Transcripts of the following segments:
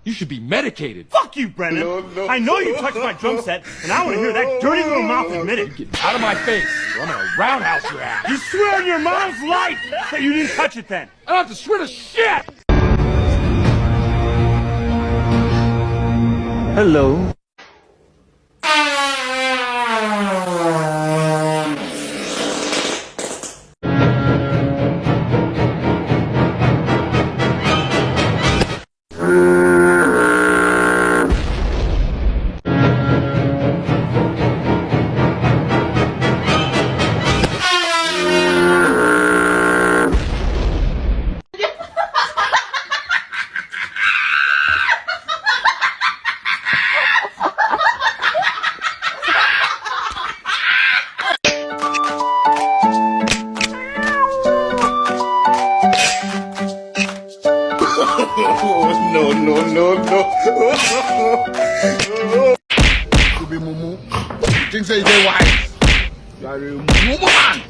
You should be medicated. Fuck you, Brennan. No. I know you touched my drum set, and I want to hear that dirty little mouth admit it. Get out of my face, or I'm gonna roundhouse your ass. You swear on your mom's life that you didn't touch it then. I don't have to swear to shit! Hello. No. You be mumu. You think say they wise? You are a mumu man.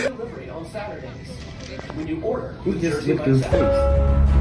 Delivery on Saturdays. When you order, He just licked his face.